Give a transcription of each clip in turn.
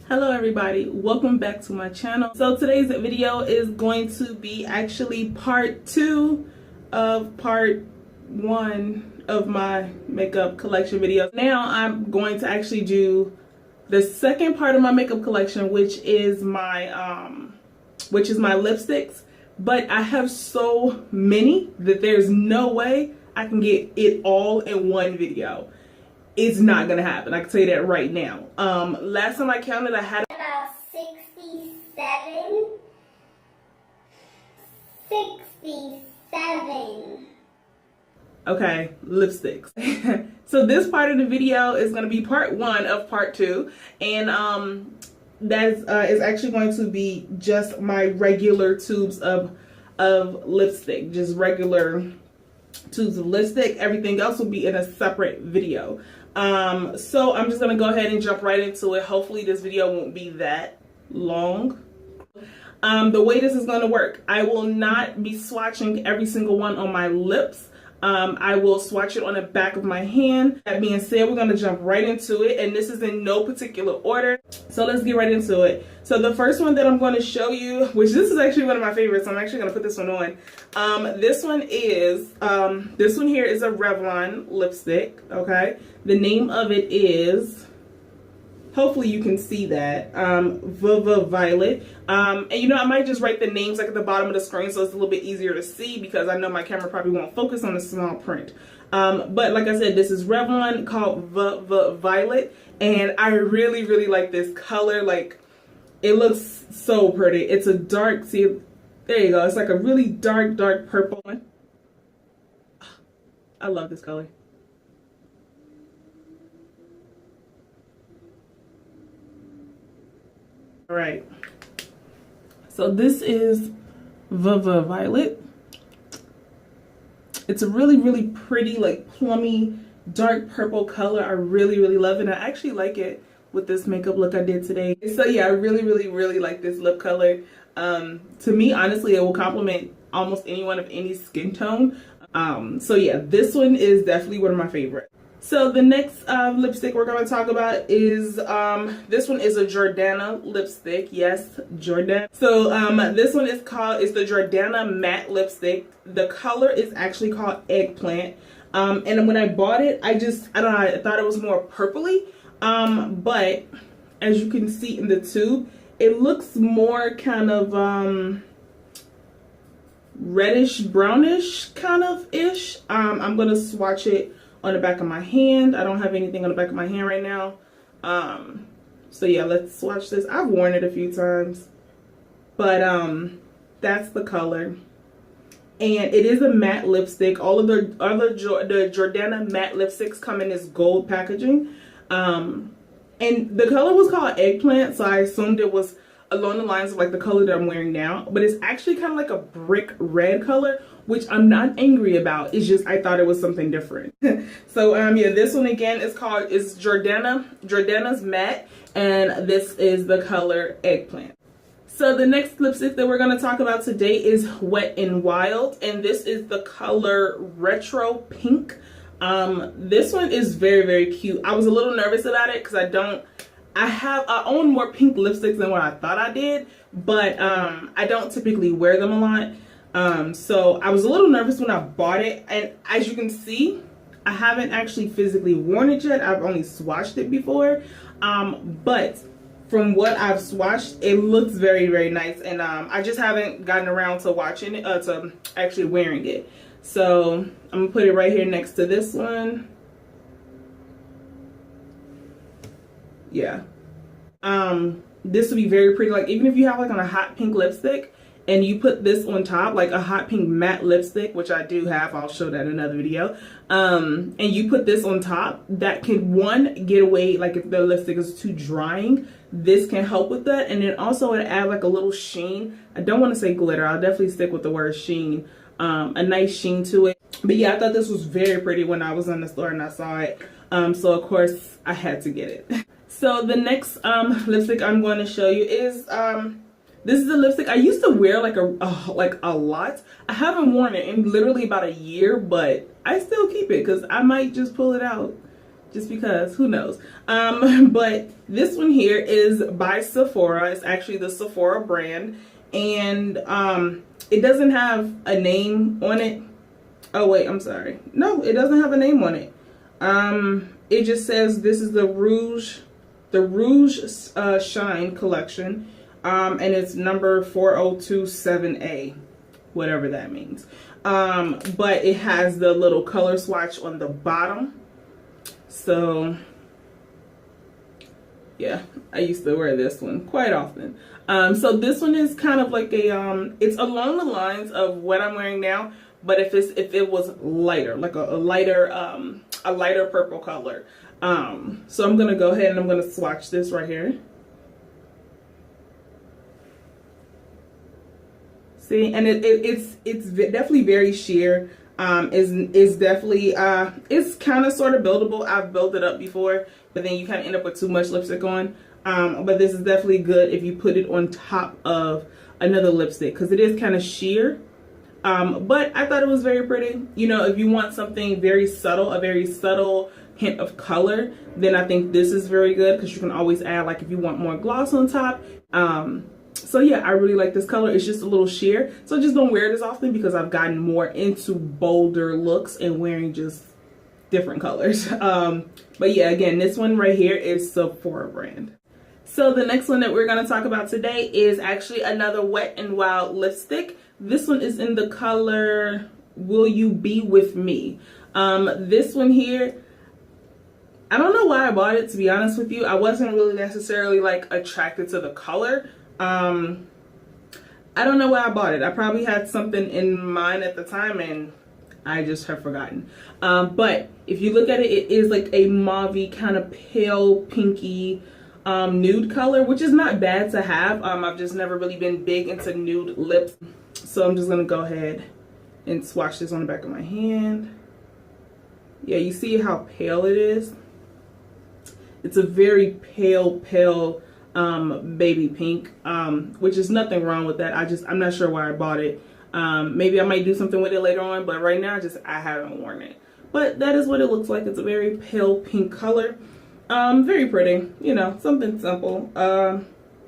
Hello everybody, welcome back to my channel. So today's video is going to be actually part 2 of part 1 of my makeup collection video. Now I'm going to actually do the second part of my makeup collection, which is my lipsticks. But I have so many that there's no way I can get it all in one video. It's not gonna happen. I can tell you that right now. Last time I counted, I had about 67. okay, lipsticks. So this part of the video is gonna be part 1 of part 2, and that is actually going to be just my regular tubes of lipstick, just regular tubes of lipstick. Everything else will be in a separate video. So I'm just gonna go ahead and jump right into it. Hopefully this video won't be that long. The way this is gonna work, I will not be swatching every single one on my lips. I will swatch it on the back of my hand. That being said, we're gonna jump right into it, and this is in no particular order. So let's get right into it. So the first one that I'm going to show you, which this is actually one of my favorites, so I'm actually gonna put this one on. This one here is a Revlon lipstick. Okay, the name of it is, hopefully you can see that, Violet. And you know, I might just write the names like at the bottom of the screen so it's a little bit easier to see, because I know my camera probably won't focus on the small print. But like I said, this is Revlon, called Violet, and I really like this color. Like, it looks so pretty. It's a dark, see, there you go. It's like a really dark purple one. I love this color. All right, so this is Violet. It's a really pretty, like, plummy, dark purple color. I really love it. I actually like it with this makeup look I did today. So yeah, I really like this lip color. To me, honestly, it will complement almost anyone of any skin tone. So yeah, this one is definitely one of my favorites. So the next lipstick we're going to talk about is, this one is a Jordana lipstick. Yes, Jordana. So this one is the Jordana matte lipstick. The color is actually called Eggplant. And when I bought it, I don't know, I thought it was more purpley. But as you can see in the tube, it looks more kind of reddish, brownish kind of ish. I'm going to swatch it on the back of my hand. I don't have anything on the back of my hand right now. So yeah, let's swatch this. I've worn it a few times, but that's the color. And it is a matte lipstick. All of the Jordana matte lipsticks come in this gold packaging. And the color was called Eggplant, so I assumed it was along the lines of like the color that I'm wearing now, but it's actually kind of like a brick red color, which I'm not angry about. It's just I thought it was something different. So yeah, this one again is Jordana's matte, and this is the color Eggplant. So the next lipstick that we're going to talk about today is Wet n Wild, and this is the color Retro Pink. This one is very cute. I was a little nervous about it because I own more pink lipsticks than what I thought I did, but I don't typically wear them a lot. So I was a little nervous when I bought it, and as you can see, I haven't actually physically worn it yet. I've only swatched it before, but from what I've swatched, it looks very nice, and I just haven't gotten around to watching it, to actually wearing it. So I'm gonna put it right here next to this one. Yeah, this would be very pretty. Like, even if you have like on a hot pink lipstick and you put this on top, like a hot pink matte lipstick, which I do have, I'll show that in another video, and you put this on top, that can, one, get away, like if the lipstick is too drying, this can help with that. And then also it add like a little sheen. I don't want to say glitter, I'll definitely stick with the word sheen. A nice sheen to it. But yeah, I thought this was very pretty when I was in the store and I saw it, so of course I had to get it. So the next lipstick I'm going to show you is this is a lipstick I used to wear like a lot. I haven't worn it in literally about a year, but I still keep it because I might just pull it out just because, who knows. But this one here is by Sephora. It's actually the Sephora brand, and it doesn't have a name on it. Oh wait, I'm sorry. No, it doesn't have a name on it. It just says this is the Rouge Shine collection, and it's number 4027A, whatever that means. But it has the little color swatch on the bottom. So yeah, I used to wear this one quite often. So this one is kind of like a it's along the lines of what I'm wearing now, but if it was lighter, like a lighter purple color. So I'm gonna go ahead and I'm gonna swatch this right here. See, and it's definitely very sheer. Is definitely it's kind of sort of buildable. I've built it up before, but then you kind of end up with too much lipstick on. But this is definitely good if you put it on top of another lipstick, because it is kind of sheer. But I thought it was very pretty. You know, if you want something very subtle, a very subtle hint of color, then I think this is very good, because you can always add, like, if you want more gloss on top. So yeah, I really like this color. It's just a little sheer, so just don't wear it as often, because I've gotten more into bolder looks and wearing just different colors. But yeah, again, this one right here is Sephora brand. So the next one that we're going to talk about today is actually another Wet n Wild lipstick. This one is in the color Will You Be With Me. This one here, I don't know why I bought it, to be honest with you. I wasn't really necessarily like attracted to the color. I don't know why I bought it. I probably had something in mind at the time and I just have forgotten. But if you look at it, it is like a mauvey kind of pale pinky nude color, which is not bad to have. I've just never really been big into nude lips. So I'm just gonna go ahead and swatch this on the back of my hand. Yeah, you see how pale it is? It's a very pale baby pink, which is nothing wrong with that. I'm not sure why I bought it. Maybe I might do something with it later on, but right now I haven't worn it. But that is what it looks like. It's a very pale pink color. Very pretty, you know, something simple.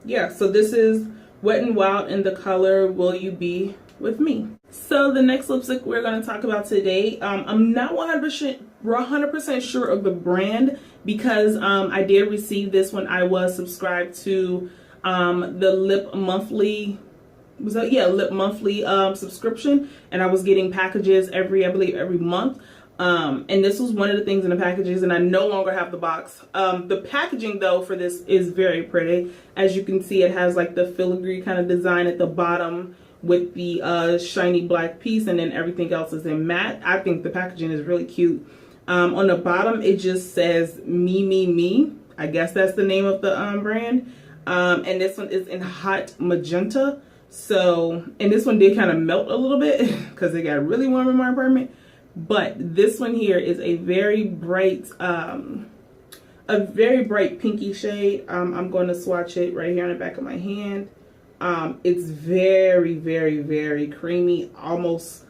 Yeah, so this is Wet n Wild in the color Will You Be With Me. So the next lipstick we're going to talk about today, I'm not 100% sure of the brand, because I did receive this when I was subscribed to the Lip Monthly. Was that, yeah, Lip Monthly subscription, and I was getting packages I believe every month. And this was one of the things in the packages, and I no longer have the box. The packaging though for this is very pretty. As you can see, it has like the filigree kind of design at the bottom with the shiny black piece, and then everything else is in matte. I think the packaging is really cute. On the bottom, it just says Me, Me, Me. I guess that's the name of the brand. And this one is in hot magenta. So, and this one did kind of melt a little bit because it got really warm in my apartment. But this one here is a very bright pinky shade. I'm going to swatch it right here on the back of my hand. It's very, very, very creamy, almost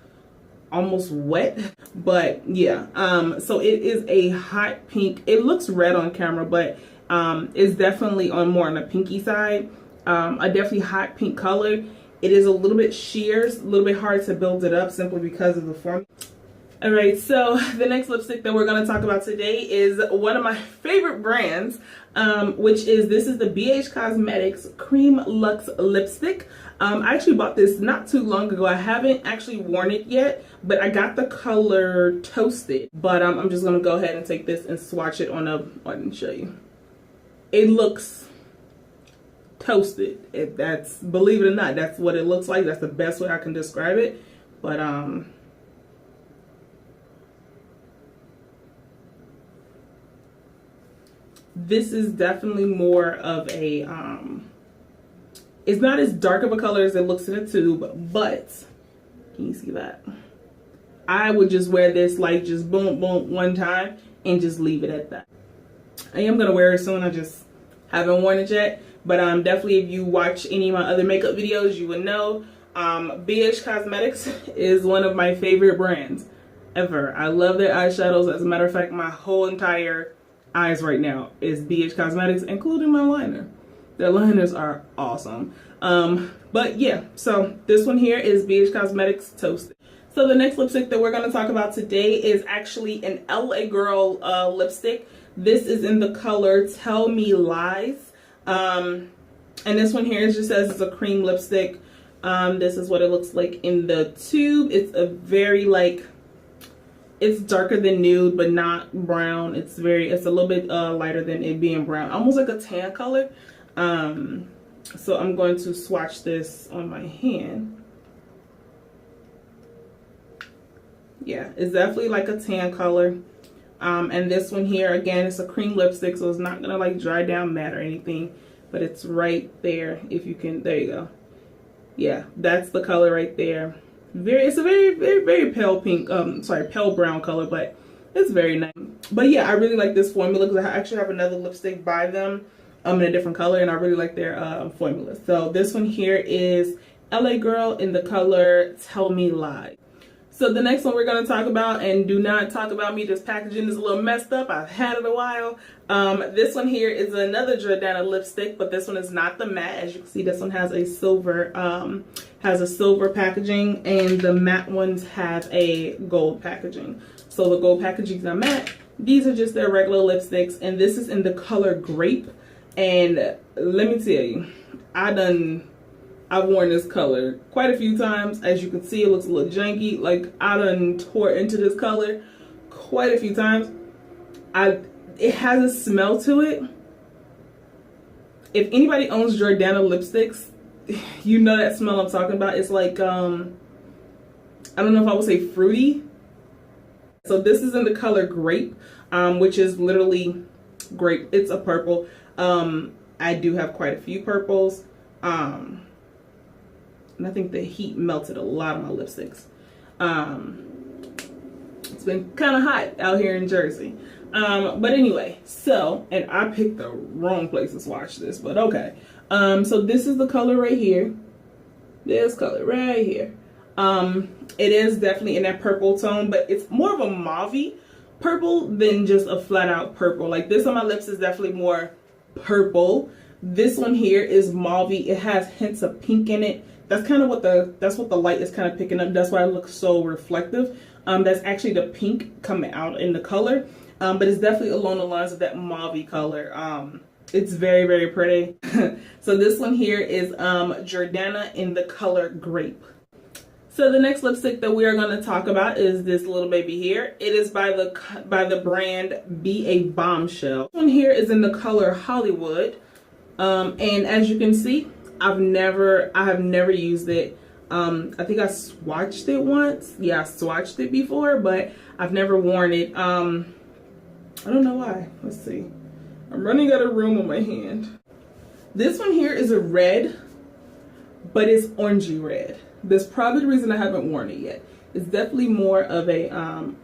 wet. But yeah, so it is a hot pink. It looks red on camera, but it's definitely more on the pinky side. A definitely hot pink color. It is a little bit sheer, a little bit hard to build it up simply because of the formula. All right, so the next lipstick that we're going to talk about today is one of my favorite brands, which is the BH Cosmetics Cream Luxe Lipstick. I actually bought this not too long ago. I haven't actually worn it yet, but I got the color Toasted. But I'm just going to go ahead and take this and swatch it on a, I didn't show you. It looks toasted. That's, believe it or not, that's what it looks like. That's the best way I can describe it. But this is definitely more of a it's not as dark of a color as it looks in the tube, but can you see that? I would just wear this like just boom boom one time and just leave it at that. I am gonna wear it soon. I just haven't worn it yet, but definitely if you watch any of my other makeup videos, you would know BH Cosmetics is one of my favorite brands ever. I love their eyeshadows. As a matter of fact, my whole entire eyes right now is BH Cosmetics, including my liner. Their liners are awesome. But yeah, so this one here is BH Cosmetics Toasted. So the next lipstick that we're going to talk about today is actually an LA Girl lipstick. This is in the color Tell Me Lies. And this one here just says it's a cream lipstick. This is what it looks like in the tube. It's a very it's darker than nude, but not brown. It's a little bit lighter than it being brown, almost like a tan color. So I'm going to swatch this on my hand. Yeah, it's definitely like a tan color. And this one here, again, it's a cream lipstick, so it's not gonna like dry down matte or anything, but it's right there. If you can, there you go. Yeah, that's the color right there. It's a very pale pink, pale brown color, but it's very nice. But yeah, I really like this formula because I actually have another lipstick by them in a different color, and I really like their formula. So this one here is LA Girl in the color Tell Me Lies. So the next one we're going to talk about, and do not talk about me, this packaging is a little messed up. I've had it a while. This one here is another Jordana lipstick, but this one is not the matte. As you can see, this one has a silver packaging, and the matte ones have a gold packaging. So the gold packagings are matte. These are just their regular lipsticks, and this is in the color Grape. And let me tell you, I've worn this color quite a few times. As you can see, it looks a little janky. Like, I done tore into this color quite a few times. It has a smell to it. If anybody owns Jordana lipsticks, you know that smell I'm talking about. It's like, I don't know if I would say fruity. So this is in the color Grape, which is literally grape. It's a purple. I do have quite a few purples. And I think the heat melted a lot of my lipsticks. It's been kind of hot out here in Jersey. But anyway, so, and I picked the wrong place to swatch this, but okay. So this is the color right here. This color right here. It is definitely in that purple tone, but it's more of a mauve-y purple than just a flat out purple. Like, this on my lips is definitely more purple. This one here is mauve. It has hints of pink in it. That's kind of what the light is kind of picking up. That's why it looks so reflective. That's actually the pink coming out in the color. But it's definitely along the lines of that mauve color. It's very, very pretty. So this one here is Jordana in the color Grape. So the next lipstick that we are going to talk about is this little baby here. It is by the brand Be a Bombshell. This one here is in the color Hollywood. And as you can see, I have never used it. I think I swatched it once. Yeah, I swatched it before, but I've never worn it. I don't know why. Let's see. I'm running out of room on my hand. This one here is a red, but it's orangey red. That's probably the reason I haven't worn it yet. It's definitely more of a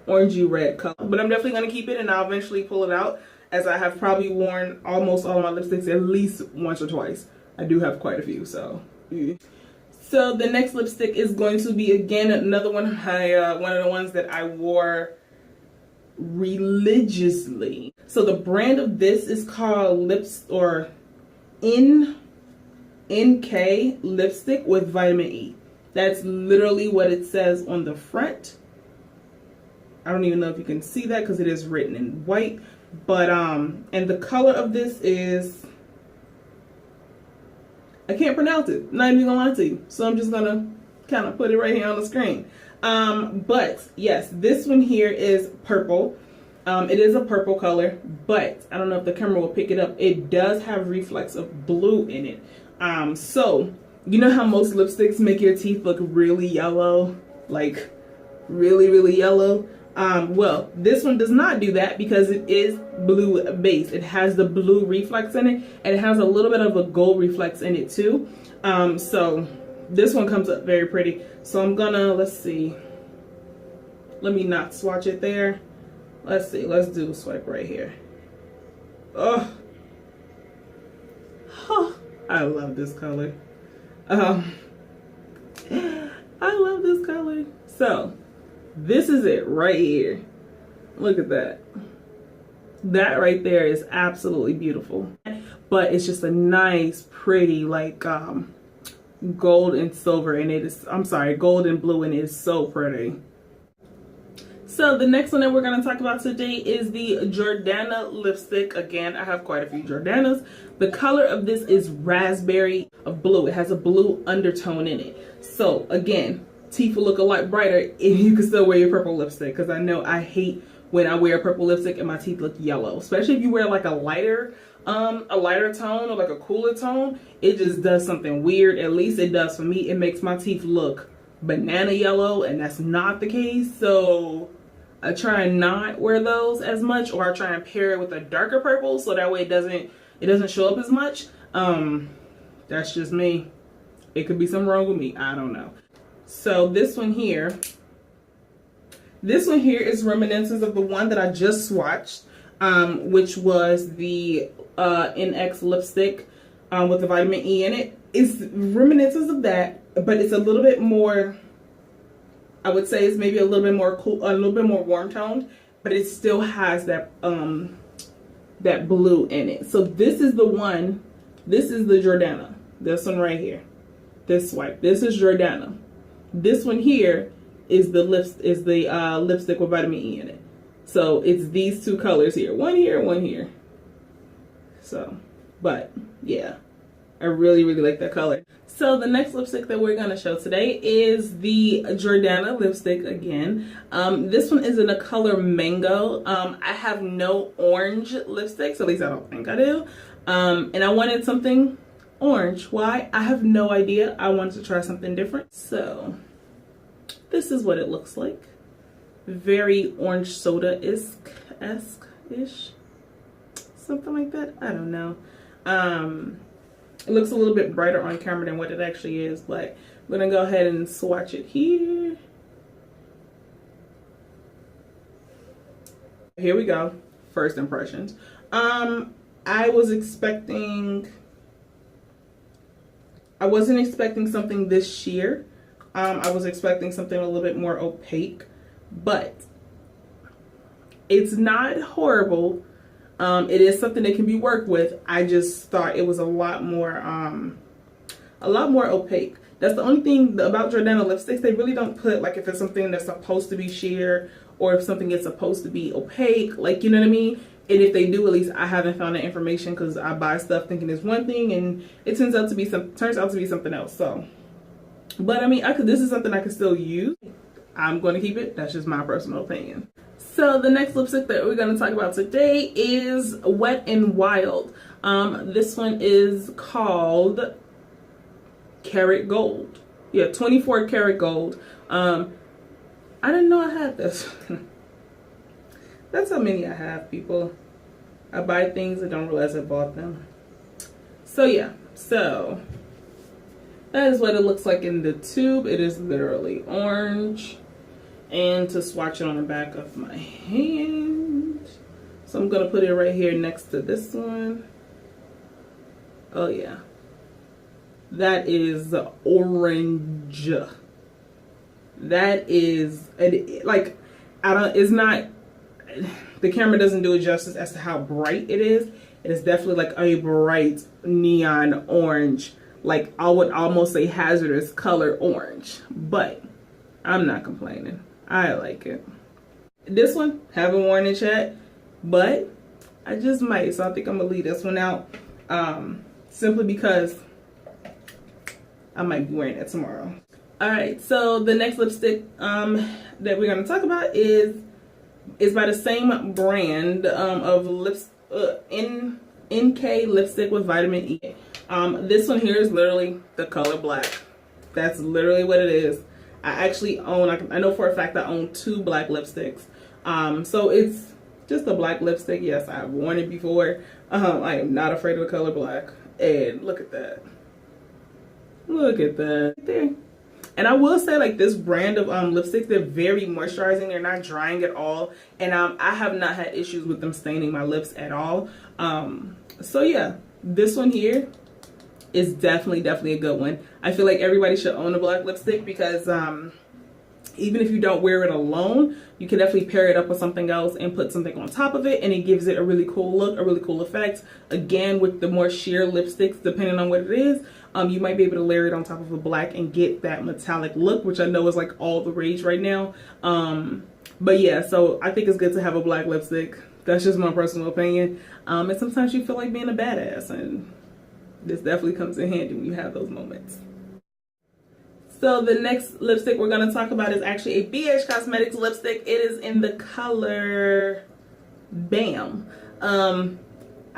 orangey red color, but I'm definitely going to keep it, and I'll eventually pull it out, as I have probably worn almost all of my lipsticks at least once or twice. I do have quite a few, so. So the next lipstick is going to be, again, another one of the ones that I wore religiously. So the brand of this is called NK lipstick with vitamin E. That's literally what it says on the front. I don't even know if you can see that because it is written in white. But and the color of this is, I can't pronounce it. Not even gonna lie to you. So I'm just gonna kind of put it right here on the screen. But yes, this one here is purple. It is a purple color, but I don't know if the camera will pick it up. It does have reflex of blue in it. So you know how most lipsticks make your teeth look really yellow, like really, really yellow? Well, this one does not do that because it is blue based. It has the blue reflex in it, and it has a little bit of a gold reflex in it too. So this one comes up very pretty. So I'm gonna, let's see. Let me not swatch it there. Let's see, let's do a swipe right here. Oh, I love this color. I love this color. So this is it right here. Look at that. That right there is absolutely beautiful. But it's just a nice, pretty, like, gold and silver, and it is, I'm sorry, gold and blue, and it is so pretty. So the next one that we're going to talk about today is the Jordana lipstick. Again, I have quite a few Jordanas. The color of this is raspberry blue. It has a blue undertone in it. So again, teeth will look a lot brighter if you can still wear your purple lipstick, because I know I hate when I wear a purple lipstick and my teeth look yellow, especially if you wear like a lighter tone or like a cooler tone. It just does something weird. At least it does for me. It makes my teeth look banana yellow, and that's not the case. So I try and not wear those as much, or I try and pair it with a darker purple so that way it doesn't show up as much. That's just me. It could be something wrong with me. I don't know. So this one here is reminiscent of the one that I just swatched, which was the NX lipstick with the vitamin E in it. It's reminiscent of that, but it's a little bit more, I would say it's maybe a little bit more cool, a little bit more warm toned, but it still has that that blue in it. So this is the one, this is the Jordana. This one right here. This swipe. This is Jordana. This one here is the lipstick with vitamin E in it. So it's these two colors here. One here, one here. So, but yeah, I really, really like that color. So the next lipstick that we're going to show today is the Jordana lipstick again. This one is in the color Mango. I have no orange lipsticks, at least I don't think I do. And I wanted something orange. Why? I have no idea. I wanted to try something different. So this is what it looks like. Very orange soda-ish. Something like that. I don't know. It looks a little bit brighter on camera than what it actually is, but I'm gonna go ahead and swatch it here. Here we go. First impressions. I wasn't expecting something this sheer. I was expecting something a little bit more opaque, but it's not horrible. It is something that can be worked with. I just thought it was a lot more opaque. That's the only thing about Jordana lipsticks. They really don't put, like, if it's something that's supposed to be sheer or if something is supposed to be opaque, like, you know what I mean? And if they do, at least I haven't found that information, because I buy stuff thinking it's one thing and it turns out to be something else. So, but I mean, this is something I can still use. I'm going to keep it. That's just my personal opinion. So the next lipstick that we're going to talk about today is Wet n Wild. This one is called Karat Gold. Yeah, 24 karat gold. I didn't know I had this. That's how many I have, people. I buy things and don't realize I bought them. So yeah, so that is what it looks like in the tube. It is literally orange. And to swatch it on the back of my hand. So I'm going to put it right here next to this one. Oh yeah. That is orange. That is, like, it's not, the camera doesn't do it justice as to how bright it is. It is definitely like a bright neon orange. Like, I would almost say hazardous color orange. But I'm not complaining. I like it. This one, haven't worn it yet, but I just might. So I think I'm going to leave this one out. Simply because I might be wearing it tomorrow. Alright, so the next lipstick that we're going to talk about is by the same brand of NK lipstick with vitamin E. This one here is literally the color black. That's literally what it is. I actually own, I know for a fact I own 2 black lipsticks. So it's just a black lipstick. Yes, I've worn it before. I am not afraid of the color black. And look at that. Look at that. There. And I will say, like, this brand of lipsticks, they're very moisturizing. They're not drying at all. And I have not had issues with them staining my lips at all. So yeah, this one here is definitely a good one. I feel like everybody should own a black lipstick because even if you don't wear it alone, you can definitely pair it up with something else and put something on top of it, and it gives it a really cool look, a really cool effect. Again, with the more sheer lipsticks, depending on what it is, you might be able to layer it on top of a black and get that metallic look, which I know is like all the rage right now. But yeah, so I think it's good to have a black lipstick. That's just my personal opinion. And sometimes you feel like being a badass, and this definitely comes in handy when you have those moments. So the next lipstick we're going to talk about is actually a BH Cosmetics lipstick. It is in the color Bam.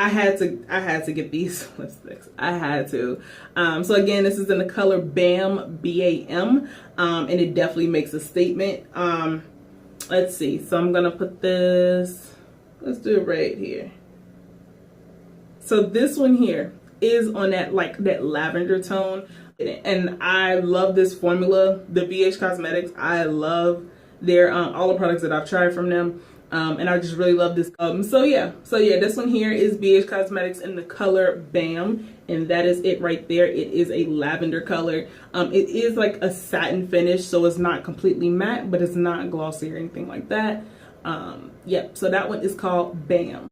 I had to get these lipsticks. I had to. So again, this is in the color Bam, B-A-M, and it definitely makes a statement. Let's see. So I'm gonna put this. Let's do it right here. So this one here is on that that lavender tone, and I love this formula. The BH Cosmetics. I love their all the products that I've tried from them. And I just really love this. So yeah, this one here is BH Cosmetics in the color Bam, and that is it right there. It is a lavender color. It is like a satin finish, so it's not completely matte, but it's not glossy or anything like that. Yep, so that one is called Bam.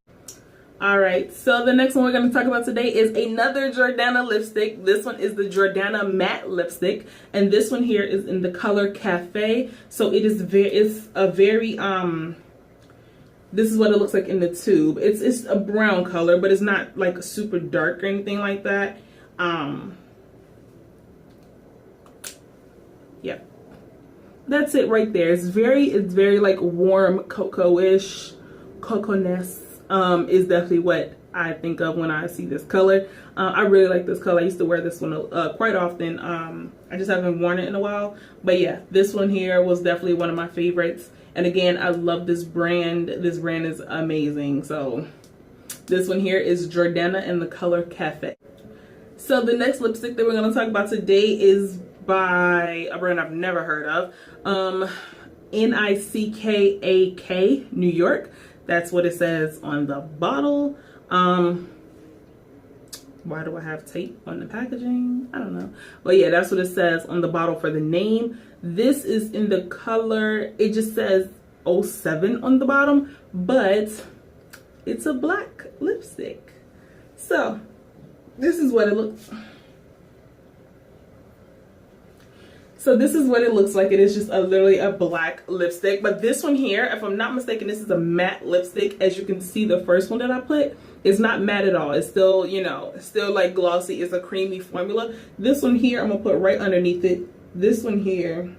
All right, so the next one we're going to talk about today is another Jordana lipstick. This one is the Jordana matte lipstick, and this one here is in the color Cafe. So it is it's a very this is what it looks like in the tube. It's a brown color, but it's not like super dark or anything like that. Yeah, that's it right there. It's very like warm cocoa-ish. Cocoa-ness is definitely what I think of when I see this color. I really like this color. I used to wear this one quite often. I just haven't worn it in a while, but yeah, this one here was definitely one of my favorites. And again, I love this brand. This brand is amazing. So this one here is Jordana in the color Cafe. So the next lipstick that we're going to talk about today is by a brand I've never heard of. Nickak, New York. That's what it says on the bottle. Why do I have tape on the packaging? I don't know. But yeah, that's what it says on the bottle for the name. This is in the color, it just says 07 on the bottom, but it's a black lipstick. So this is what it looks. So this is what it looks like. It is just literally a black lipstick. But this one here, if I'm not mistaken, this is a matte lipstick. As you can see, the first one that I put is not matte at all. It's still, you know, still like glossy. It's a creamy formula. This one here, I'm going to put right underneath it. This one here.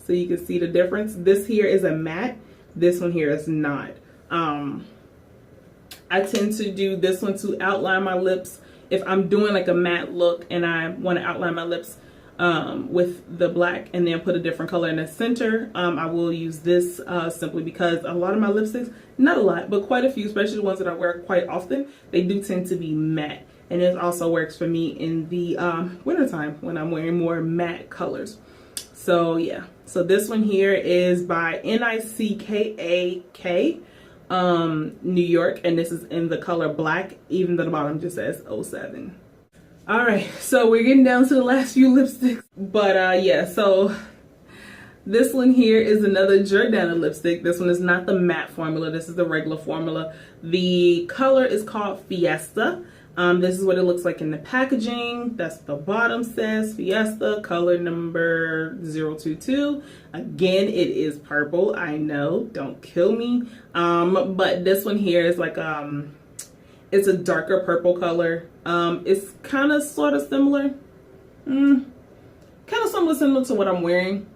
So you can see the difference. This here is a matte. This one here is not. I tend to do this one to outline my lips. If I'm doing like a matte look and I want to outline my lips with the black and then put a different color in the center, I will use this simply because a lot of my lipsticks, not a lot, but quite a few, especially the ones that I wear quite often, they do tend to be matte. And it also works for me in the wintertime when I'm wearing more matte colors. So yeah, so this one here is by Nickak, New York, and this is in the color black, even though the bottom just says 07. All right, so we're getting down to the last few lipsticks, but yeah, so this one here is another Jordana lipstick. This one is not the matte formula. This is the regular formula. The color is called Fiesta. This is what it looks like in the packaging. That's the bottom says Fiesta, color number 022. Again, it is purple. I know, don't kill me. But this one here is like it's a darker purple color. It's kind of sort of similar. Kind of similar to what I'm wearing.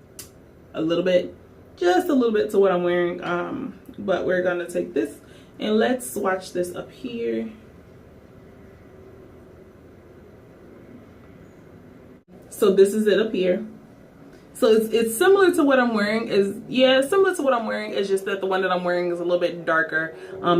A little bit, just a little bit to what I'm wearing. But we're gonna take this and let's swatch this up here. So this is it up here. So it's similar to what I'm wearing. Similar to what I'm wearing. It's just that the one that I'm wearing is a little bit darker.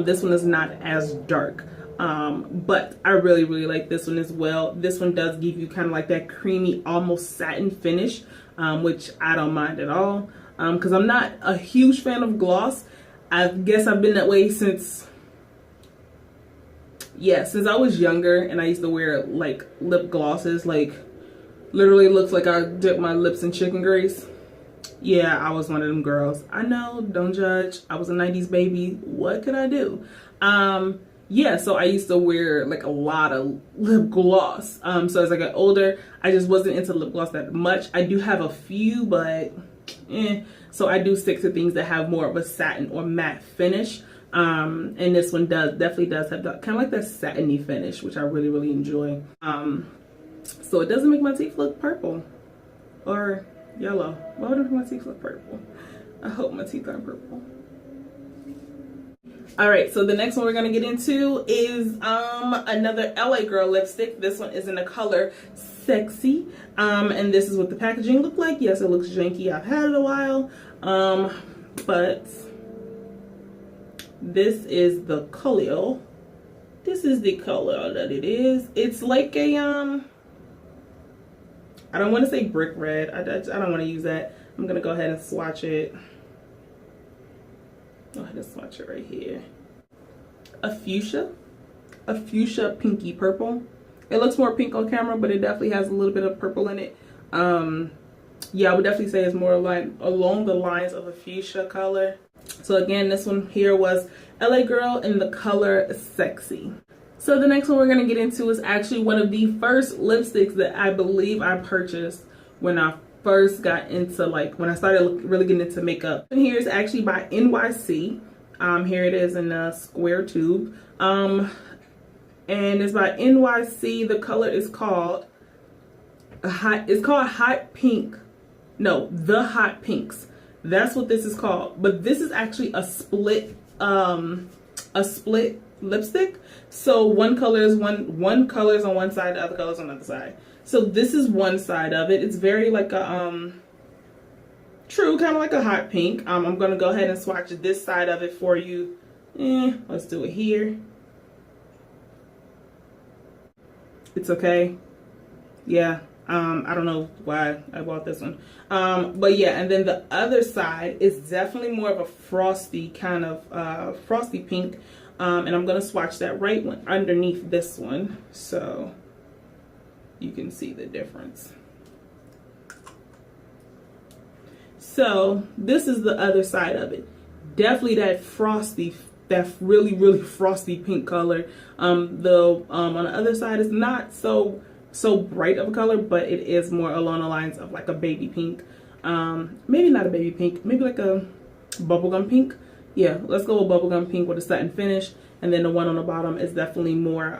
This one is not as dark. But I really like this one as well. This one does give you kind of like that creamy, almost satin finish, which I don't mind at all. Because I'm not a huge fan of gloss. I guess I've been that way since I was younger, and I used to wear like lip glosses like Literally looks like I dipped my lips in chicken grease. Yeah, I was one of them girls. I know, don't judge. I was a 90s baby. What could I do? Yeah, so I used to wear like a lot of lip gloss. So as I got older, I just wasn't into lip gloss that much. I do have a few, but so I do stick to things that have more of a satin or matte finish. And this one definitely does have that kind of like that satiny finish, which I really enjoy. So it doesn't make my teeth look purple or yellow. Why would it make my teeth look purple? I hope my teeth aren't purple. All right, so the next one we're gonna get into is another LA Girl lipstick. This one is in the color Sexy, and this is what the packaging looked like. Yes, it looks janky. I've had it a while, but this is the color. This is the color that it is. It's like a I don't want to say brick red. I don't want to use that. I'm gonna go ahead and swatch it. Go ahead and swatch it right here. A fuchsia pinky purple. It looks more pink on camera, but it definitely has a little bit of purple in it. Yeah, I would definitely say it's more like along the lines of a fuchsia color. So again, this one here was LA Girl in the color Sexy. So the next one we're gonna get into is actually one of the first lipsticks that I believe I purchased when I first got into, like, when I started really getting into makeup. And here is actually by NYC. Here it is in a square tube. And it's by NYC. The color is called Hot Pink. No, the Hot Pinks. That's what this is called. But this is actually a split lipstick. So one color is one color is on one side, the other color is on the other side. So this is one side of it. It's very like a true kind of like a hot pink. I'm gonna go ahead and swatch this side of it for you. Let's do it here. It's okay. Yeah. I don't know why I bought this one. But yeah, and then the other side is definitely more of a frosty kind of frosty pink. And I'm gonna swatch that right underneath this one, so you can see the difference. So this is the other side of it. Definitely that frosty, that really frosty pink color. On the other side is not so bright of a color, but it is more along the lines of like a baby pink. Maybe not a baby pink, maybe like a bubblegum pink. Yeah, let's go with bubblegum pink with a satin finish. And then the one on the bottom is definitely more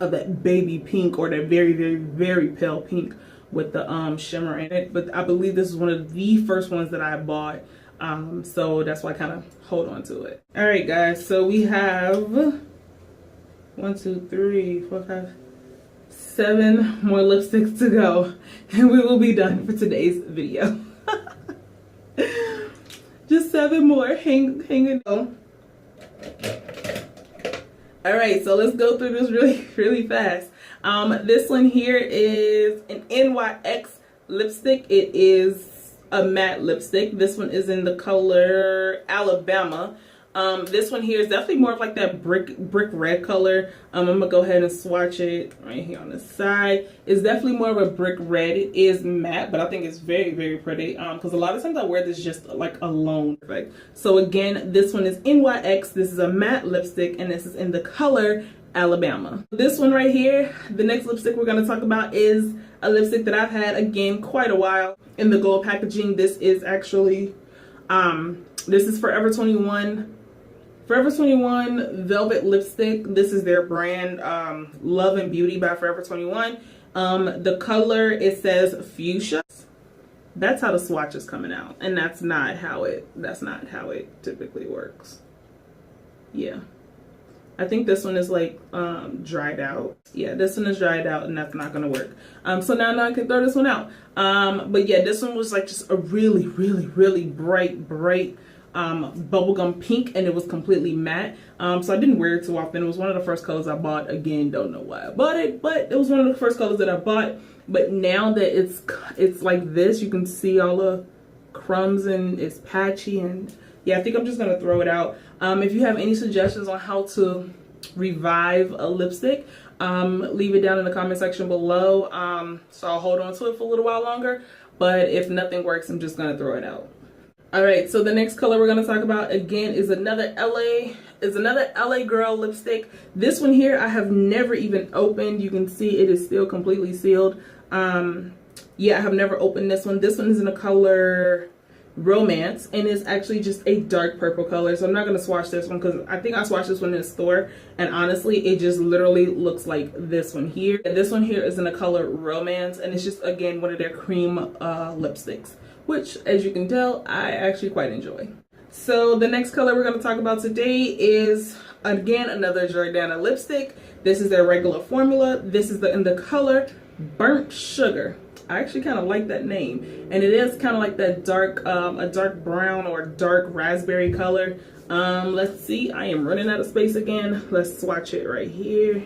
of that baby pink, or that very pale pink with the shimmer in it. But I believe this is one of the first ones that I bought, so that's why I kind of hold on to it. All right, guys, so we have 1, 2, 3, 4, 5, 7 more lipsticks to go, and we will be done for today's video. Just 7 more. Hang it on. All right, so let's go through this really fast. This one here is an NYX lipstick. It is a matte lipstick. This one is in the color Alabama. This one here is definitely more of like that brick red color. I'm gonna go ahead and swatch it right here on the side. It's definitely more of a brick red. It is matte, but I think it's very pretty, because a lot of times I wear this just like alone. Perfect. So again, this one is NYX. This is a matte lipstick, and this is in the color Alabama. This one right here, the next lipstick we're gonna talk about, is a lipstick that I've had, again, quite a while. In the gold packaging, this is actually this is Forever 21 Velvet Lipstick. This is their brand, Love and Beauty by Forever 21. The color, it says fuchsia. That's how the swatch is coming out, and that's not how it typically works. Yeah, I think this one is like dried out. Yeah, this one is dried out, and that's not gonna work. So now I can throw this one out. But yeah, this one was like just a really bright bubblegum pink, and it was completely matte. So I didn't wear it too often. It was one of the first colors I bought. Again, don't know why I bought it, but it was one of the first colors that I bought. But now that it's like this, you can see all the crumbs and it's patchy, and yeah, I think I'm just gonna throw it out. If you have any suggestions on how to revive a lipstick, Leave it down in the comment section below. So I'll hold on to it for a little while longer, but if nothing works, I'm just gonna throw it out. All right, so the next color we're gonna talk about again is another LA Girl lipstick. This one here I have never even opened. You can see it is still completely sealed. Yeah, I have never opened this one. This one is in the color Romance, and it's actually just a dark purple color. So I'm not gonna swatch this one because I think I swatched this one in the store, and honestly it just literally looks like this one here. And this one here is in the color Romance, and it's just again one of their cream lipsticks, which as you can tell I actually quite enjoy. So the next color we're going to talk about today is again another Jordana lipstick. This is their regular formula. This is in the color Burnt Sugar. I actually kind of like that name, and it is kind of like that dark a dark brown or dark raspberry color. Let's see, I am running out of space again. Let's swatch it right here.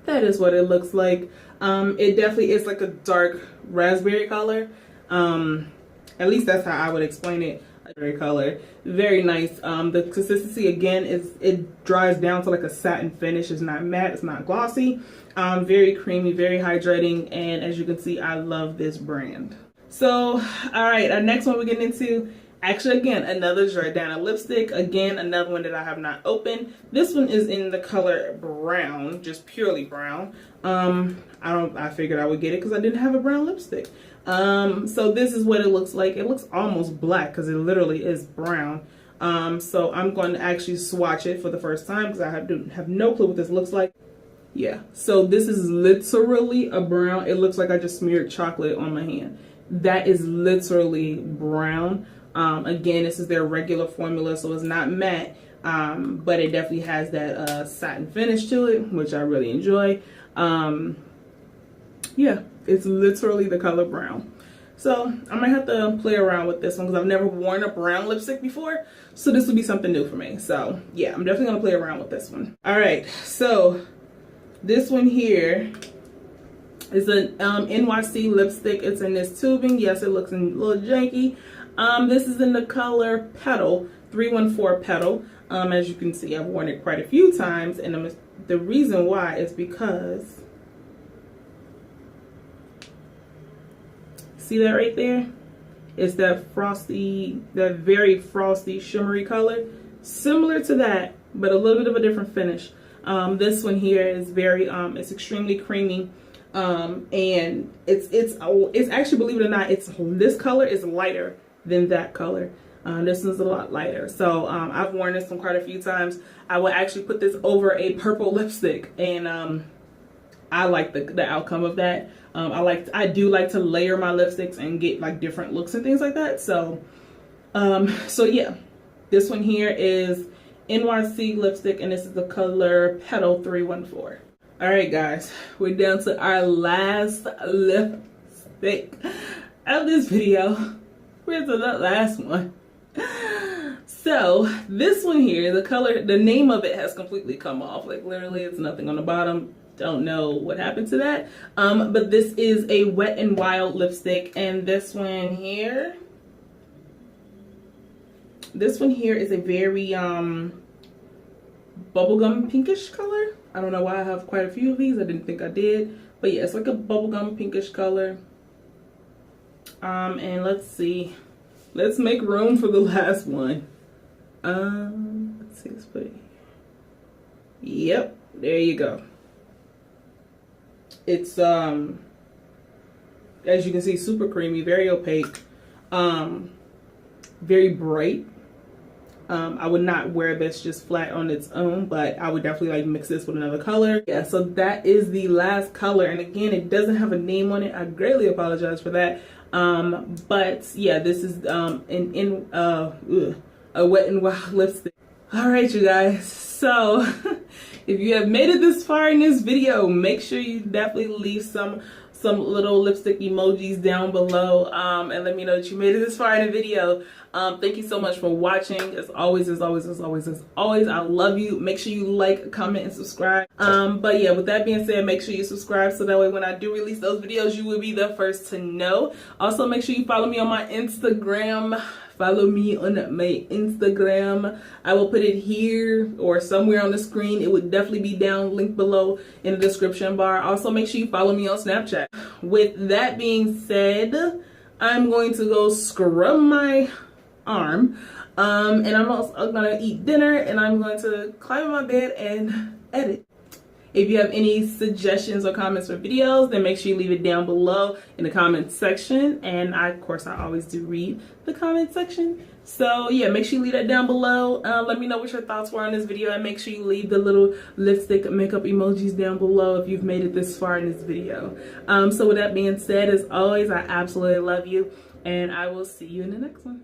That is what it looks like. It definitely is like a dark raspberry color. At least that's how I would explain it. Raspberry color, very nice. The consistency again is it dries down to like a satin finish. It's not matte, it's not glossy. Very creamy, very hydrating, and as you can see, I love this brand. So, all right, our next one we're getting into, actually again another Jordana lipstick. Again, another one that I have not opened. This one is in the color brown, just purely brown. I figured I would get it because I didn't have a brown lipstick. So this is what it looks like. It looks almost black because it literally is brown. So I'm going to actually swatch it for the first time because I have no clue what this looks like. Yeah, so this is literally a brown. It looks like I just smeared chocolate on my hand. That is literally brown. Again, this is their regular formula, so it's not matte, but it definitely has that satin finish to it, which I really enjoy. Yeah, it's literally the color brown. So I might have to play around with this one because I've never worn a brown lipstick before, so this will be something new for me. So yeah, I'm definitely gonna play around with this one. All right, so this one here is an NYC lipstick. It's in this tubing. Yes, it looks a little janky. This is in the color Petal, 314 Petal. As you can see, I've worn it quite a few times, and the reason why is because, see that right there? It's that frosty, that very frosty, shimmery color. Similar to that, but a little bit of a different finish. This one here is very, it's extremely creamy. And it's actually, believe it or not, this color is lighter than that color. This one's a lot lighter. So I've worn this one quite a few times. I will actually put this over a purple lipstick, and I like the outcome of that. I do like to layer my lipsticks and get like different looks and things like that. So so yeah, this one here is NYC lipstick, and this is the color Petal 314. All right, guys, we're down to our last lipstick of this video. Where's the last one? So this one here, the name of it has completely come off. Like literally, it's nothing on the bottom. Don't know what happened to that. But this is a Wet n Wild lipstick, and this one here is a very bubblegum pinkish color. I don't know why I have quite a few of these. I didn't think I did, but yeah, it's like a bubblegum pinkish color. And let's see, let's make room for the last one. Let's see, let's put it here. Yep, there you go. It's as you can see, super creamy, very opaque, very bright. I would not wear this just flat on its own, but I would definitely like mix this with another color. Yeah, so that is the last color, and again, it doesn't have a name on it. I greatly apologize for that. But yeah, this is a Wet n Wild lipstick. All right, you guys, so if you have made it this far in this video, make sure you definitely leave some little lipstick emojis down below, and let me know that you made it this far in the video. Thank you so much for watching. As always, I love you. Make sure you like, comment, and subscribe. But yeah, with that being said, make sure you subscribe so that way when I do release those videos, you will be the first to know. Also, make sure you follow me on my Instagram, follow me on my Instagram. I will put it here or somewhere on the screen. It would definitely be down, linked below in the description bar. Also, make sure you follow me on Snapchat. With that being said, I'm going to go scrub my arm. And I'm also gonna eat dinner, and I'm going to climb in my bed and edit. If you have any suggestions or comments for videos, then make sure you leave it down below in the comment section. And of course, I always do read the comment section. So yeah, make sure you leave that down below. Let me know what your thoughts were on this video, and make sure you leave the little lipstick makeup emojis down below if you've made it this far in this video. So with that being said, as always, I absolutely love you, and I will see you in the next one.